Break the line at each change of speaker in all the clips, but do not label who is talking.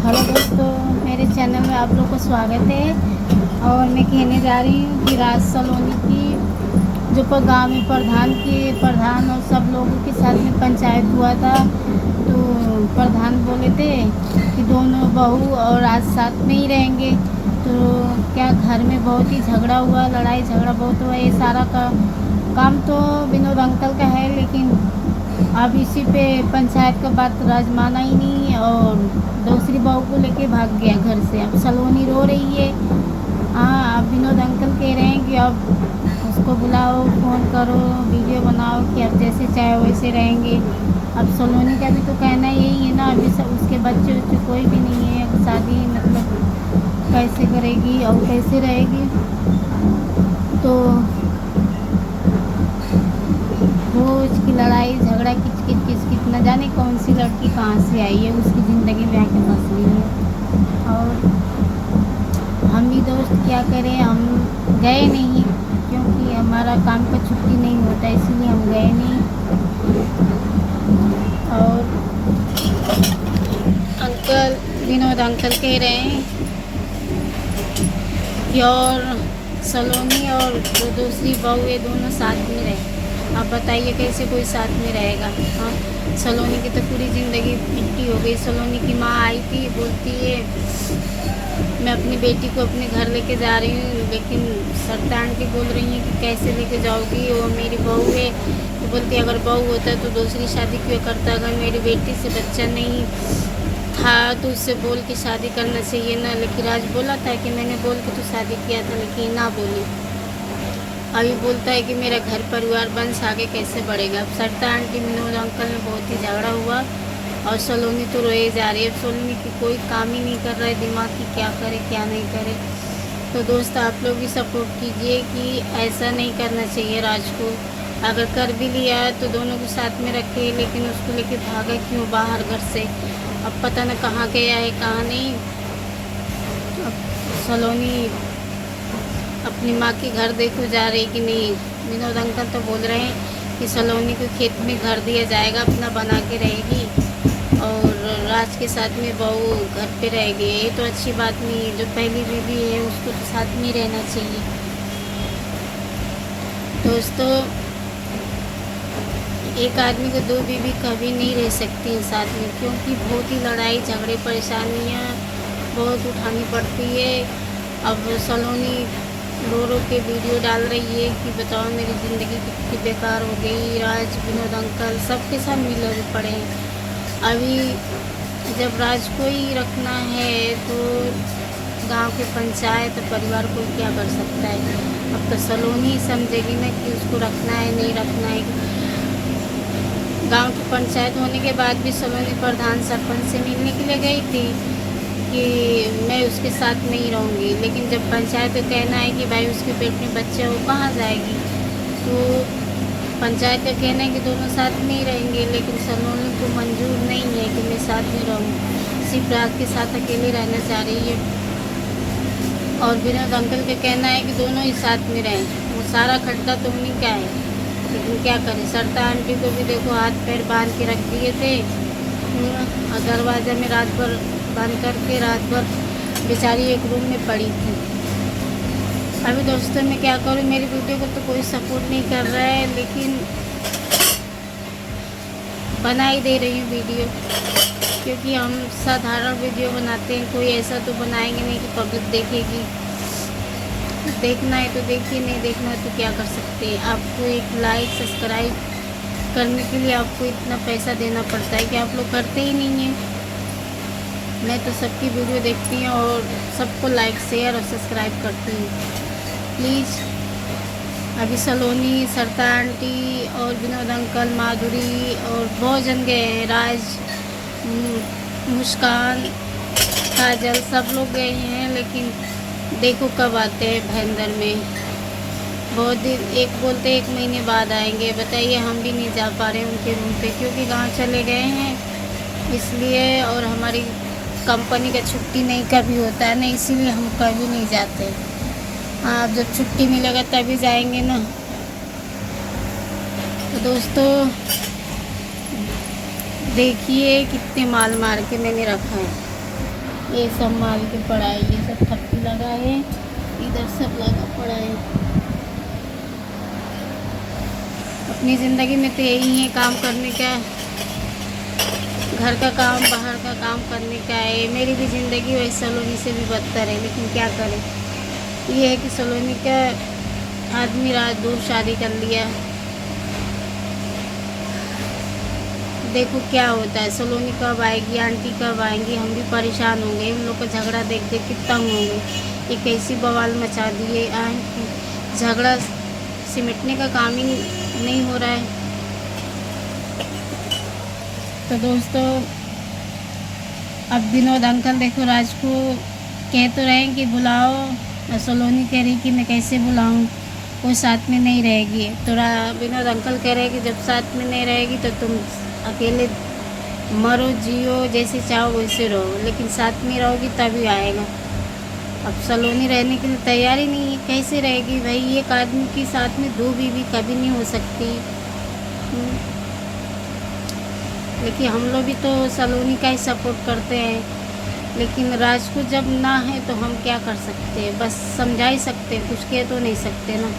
Hello दोस्तों, मेरे channel में आप लोग को स्वागत है। और मैं कहने जा रही हूँ कि राज सलोनी की जो गांव में प्रधान और सब लोगों के साथ में पंचायत हुआ था, तो प्रधान बोले थे कि दोनों बहू और राज साथ में ही रहेंगे। तो क्या घर में बहुत ही झगड़ा हुआ, लड़ाई झगड़ा बहुत हुआ। ये सारा काम तो विनोद अंकल का है, लेकिन अब इसी पे पंचायत का बात राज माना ही नहीं और दूसरी बहू को लेके भाग गया घर से। अब सलोनी रो रही है। हाँ, अब विनोद अंकल कह रहे हैं कि अब उसको बुलाओ, फ़ोन करो, वीडियो बनाओ कि अब जैसे चाहे वैसे रहेंगे। अब सलोनी का भी तो कहना यही है ना, अभी सब उसके बच्चे कोई भी नहीं है। अब शादी मतलब कैसे करेगी और कैसे रहेगी। तो रोज़ की लड़ाई झगड़ा किच किच किच किच, न जाने कौन सी लड़की कहाँ से आई है, उसकी ज़िंदगी में आके फंस गई है। और हम भी दोस्त क्या करें, हम गए नहीं क्योंकि हमारा काम पर छुट्टी नहीं होता, इसीलिए हम गए नहीं। और विनोद अंकल कह रहे हैं कि और सलोनी और जो दूसरी बहू ये दोनों साथ में रहे। आप बताइए कैसे कोई साथ में रहेगा। हाँ, सलोनी की तो पूरी ज़िंदगी मिट्टी हो गई। सलोनी की माँ आई थी, बोलती है मैं अपनी बेटी को अपने घर लेके जा रही हूँ, लेकिन सरता आंटी बोल रही हैं कि कैसे लेके जाओगी, वो मेरी बहू है। तो बोलती अगर बहू होता तो दूसरी शादी क्यों करता, अगर मेरी बेटी से बच्चा नहीं था तो उससे बोल के शादी करना चाहिए ना। लेकिन राज बोला था कि मैंने बोल के तो शादी किया था, लेकिन ना बोली। अभी बोलता है कि मेरा घर परिवार वंश आगे कैसे बढ़ेगा। अब सरता आंटी विनोद अंकल में बहुत ही झगड़ा हुआ और सलोनी तो रोए जा रही है। अब सलोनी की कोई काम ही नहीं कर रहा है दिमाग की, क्या करे क्या नहीं करे। तो दोस्त आप लोग भी सपोर्ट कीजिए कि ऐसा नहीं करना चाहिए राज को। अगर कर भी लिया है तो दोनों को साथ में रखे, लेकिन उसको लेके भागा क्यों बाहर घर से। अब पता न कहाँ गया है कहाँ नहीं। अब सलोनी अपनी माँ के घर देखो जा रही कि नहीं। विनोद अंकल तो बोल रहे हैं कि सलोनी को खेत में घर दिया जाएगा, अपना बना के रहेगी और राज के साथ में बहू घर पे रहेगी। ये तो अच्छी बात नहीं है। जो पहली बीवी है उसको तो साथ में रहना चाहिए। दोस्तों, एक आदमी को दो बीवी कभी नहीं रह सकती साथ में, क्योंकि बहुत ही लड़ाई झगड़े परेशानियाँ बहुत उठानी पड़ती है। अब सलोनी रो के वीडियो डाल रही है कि बताओ मेरी ज़िंदगी कितनी बेकार हो गई। राज विनोद अंकल सबके साथ मिले पड़े हैं। अभी जब राज को ही रखना है तो गांव के पंचायत परिवार को क्या कर सकता है। अब तो सलोनी समझेगी ना कि उसको रखना है नहीं रखना है। गांव की पंचायत होने के बाद भी सलोनी प्रधान सरपंच से मिलने के लिए गई थी कि मैं उसके साथ नहीं रहूँगी, लेकिन जब पंचायत का कहना है कि भाई उसके पेट में बच्चा हो कहाँ जाएगी, तो पंचायत का कहना है कि दोनों साथ में ही रहेंगे। लेकिन सलोनी को मंजूर नहीं है कि मैं साथ में रहूँ, सिर्फ राज के साथ अकेले रहना चाह रही है। और विनोद अंकल का कहना है कि दोनों ही साथ में रहें। वो सारा खड्डा तो उन्हीं का है, लेकिन क्या करें। सरता आंटी को भी देखो हाथ पैर बांध के रख दिए थे और दरवाज़ा में रात भर बंद करके रात भर बेचारी एक रूम में पड़ी थी। अभी दोस्तों मैं क्या करूँ, मेरी वीडियो को तो कोई सपोर्ट नहीं कर रहा है, लेकिन बना ही दे रही हूँ वीडियो, क्योंकि हम साधारण वीडियो बनाते हैं। कोई ऐसा तो बनाएंगे नहीं कि पब्लिक देखेगी। देखना है तो देखिए, नहीं देखना है तो क्या कर सकते हैं। आपको एक लाइक सब्सक्राइब करने के लिए आपको इतना पैसा देना पड़ता है कि आप लोग करते ही नहीं हैं। मैं तो सबकी वीडियो देखती हूँ और सबको लाइक शेयर और सब्सक्राइब करती हूँ। प्लीज़। अभी सलोनी, सरता आंटी और विनोद अंकल, माधुरी और बहुत जन गए हैं। राज, मुस्कान, काजल सब लोग गए हैं, लेकिन देखो कब आते हैं भयंदर में। बहुत दिन, एक बोलते 1 महीने बाद आएंगे। बताइए, हम भी नहीं जा पा रहे उनके रूम पे, क्योंकि गाँव चले गए हैं इसलिए। और हमारी कंपनी का छुट्टी नहीं कभी होता है ना, इसीलिए हम कभी नहीं जाते। हाँ, अब जब छुट्टी मिलेगा तभी जाएंगे ना। तो दोस्तों देखिए कितने माल मार के मैंने रखा है। ये संभाल के पड़ा है, ये सब थप्पी लगा है, इधर सब लगा पड़ा है। अपनी ज़िंदगी में तो यही है, काम करने का, घर का काम बाहर का काम करने का है। मेरी भी ज़िंदगी वैसे सलोनी से भी बदतर है, लेकिन क्या करें। ये है कि सलोनी का आदमी रात दूर शादी कर लिया। देखो क्या होता है, सलोनी कब आएगी, आंटी कब आएंगी, हम भी परेशान होंगे। उन लोग का झगड़ा देख देख के तंग होंगे। ये कैसी बवाल मचा दिए, झगड़ा सिमटने का काम ही नहीं हो रहा है। तो दोस्तों, अब विनोद अंकल देखो राज को कह तो रहे हैं कि बुलाओ, और सलोनी कह रही कि मैं कैसे बुलाऊं, वो साथ में नहीं रहेगी। तो विनोद अंकल कह रहे हैं कि जब साथ में नहीं रहेगी तो तुम अकेले मरो जियो, जैसे चाहो वैसे रहो, लेकिन साथ में रहोगी तभी आएगा। अब सलोनी रहने के लिए तैयार ही नहीं है, कैसे रहेगी भाई। एक आदमी के साथ में दो बीवी कभी नहीं हो सकती। लेकिन हम लोग भी तो सलोनी का ही सपोर्ट करते हैं, लेकिन राज को जब ना है तो हम क्या कर सकते हैं, बस समझा ही सकते हैं, कुछ कह तो नहीं सकते ना।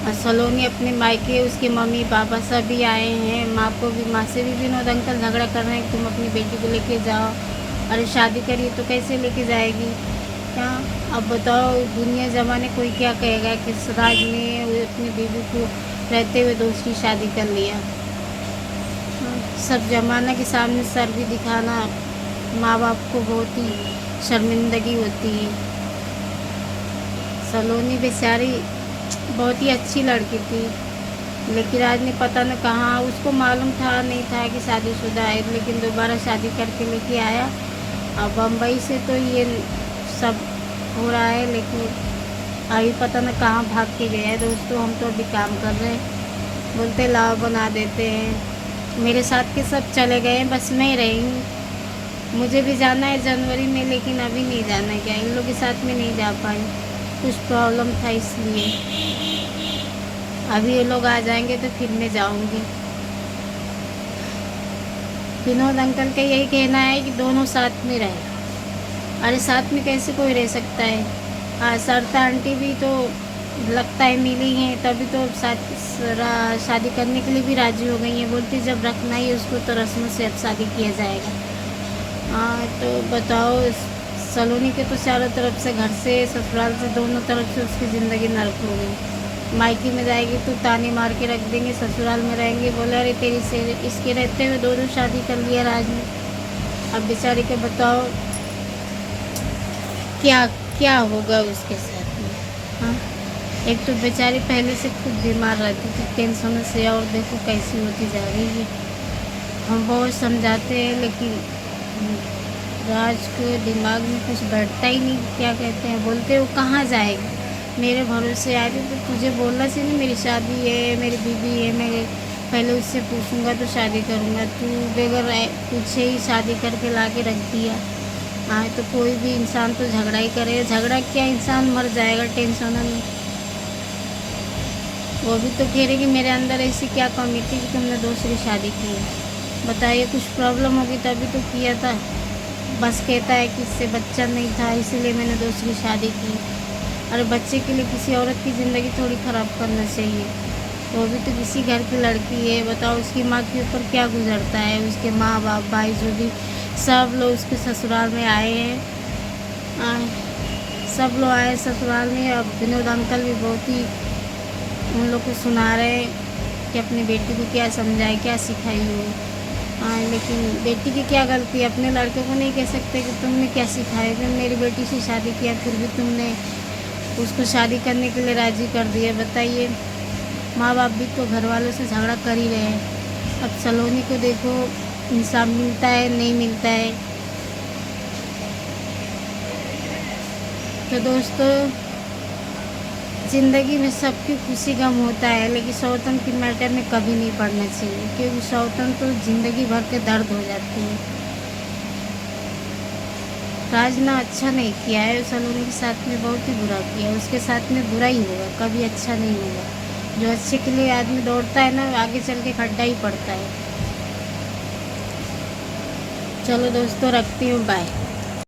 और सलोनी अपने मायके, उसके मम्मी पापा सभी आए हैं, माँ को भी, माँ से भी विनोद अंकल झगड़ा कर रहे हैं कि तुम अपनी बेटी को लेके जाओ। अरे शादी करिए तो कैसे लेके जाएगी, क्या। अब बताओ, दुनिया ज़माने कोई क्या कहेगा कि राज ने अपनी बीवी को रहते हुए दूसरी शादी कर लिया। सब जमाना के सामने सर भी दिखाना माँ बाप को बहुत ही शर्मिंदगी होती है। सलोनी बेचारी बहुत ही अच्छी लड़की थी, लेकिन आज ने पता न कहाँ, उसको मालूम था नहीं था कि शादीशुदा है, लेकिन दोबारा शादी करके लेके आया। अब बम्बई से तो ये सब हो रहा है, लेकिन अभी पता न कहाँ भाग के गया है। दोस्तों, हम तो अभी काम कर रहे हैं, बोलते लाव बना देते हैं। मेरे साथ के सब चले गए हैं, बस मैं रही हूँ। मुझे भी जाना है जनवरी में, लेकिन अभी नहीं जाना है, क्या इन लोगों के साथ में नहीं जा पाई, कुछ प्रॉब्लम था इसलिए। अभी ये लोग आ जाएंगे तो फिर मैं जाऊंगी। विनोद अंकल का यही कहना है कि दोनों साथ में रहे। अरे साथ में कैसे कोई रह सकता है। हाँ, सरता आंटी भी तो लगता है मिली हैं, तभी तो शादी करने के लिए भी राजी हो गई हैं। बोलती जब रखना ही उसको तो रस्म से अब शादी किया जाएगा। हाँ, तो बताओ, सलोनी के तो चारों तरफ से, घर से ससुराल से, दोनों तरफ से उसकी ज़िंदगी नरक हो गई। मायके में जाएगी तो ताने मार के रख देंगे, ससुराल में रहेंगे बोले अरे तेरी से इसके रहते हुए दोनों शादी कर लिया राज ने। अब बेचारी के बताओ क्या क्या होगा उसके साथ में। हाँ, एक तो बेचारी पहले से खुद बीमार रहती थी टेंशन से, और देखो कैसी होती जा रही है। हम बहुत समझाते हैं, लेकिन राज के दिमाग में कुछ बैठता ही नहीं। क्या कहते हैं, बोलते वो कहाँ जाएगी, मेरे भरोसे आ रही, तो तुझे बोलना चाहिए मेरी शादी है, मेरी बीवी है, मैं पहले उससे पूछूंगा तो शादी करूंगा। तू बगैर पूछे ही शादी करके ला के रख दिया। हाँ, तो कोई भी इंसान तो झगड़ा ही करे, झगड़ा क्या इंसान मर जाएगा टेंशन में। वो भी तो कह रही कि मेरे अंदर ऐसी क्या कमी थी कि तुमने दूसरी शादी की है। बताइए, कुछ प्रॉब्लम होगी तभी तो किया था। बस कहता है कि इससे बच्चा नहीं था इसीलिए मैंने दूसरी शादी की। अरे बच्चे के लिए किसी औरत की ज़िंदगी थोड़ी ख़राब करना चाहिए। वो भी तो किसी घर की लड़की है। बताओ उसकी माँ के ऊपर क्या गुजरता है, उसके माँ बाप भाई जो भी सब लोग उसके ससुराल में आए हैं, सब लोग आए ससुराल में। अब विनोद अंकल भी बहुत ही उन लोग को सुना रहे हैं कि अपनी बेटी को क्या समझाए, क्या सिखाई हो। लेकिन बेटी की क्या गलती है, अपने लड़के को नहीं कह सकते कि तुमने क्या सिखाया, कि मेरी बेटी से शादी किया फिर भी तुमने उसको शादी करने के लिए राज़ी कर दिया। बताइए, माँ बाप भी तो घर वालों से झगड़ा कर ही रहे हैं। अब सलोनी को देखो, इंसाफ मिलता है नहीं मिलता है। तो दोस्तों, ज़िंदगी में सबकी खुशी गम होता है, लेकिन सौतन की मैटर में कभी नहीं पड़ना चाहिए, क्योंकि सौतन तो ज़िंदगी भर के दर्द हो जाती है। राज ने अच्छा नहीं किया है, सलोनी के साथ में बहुत ही बुरा किया है। उसके साथ में बुरा ही होगा, कभी अच्छा नहीं होगा। जो अच्छे के लिए आदमी दौड़ता है ना, आगे चल के खड्डा ही पड़ता है। चलो दोस्तों, रखती हूँ, बाय।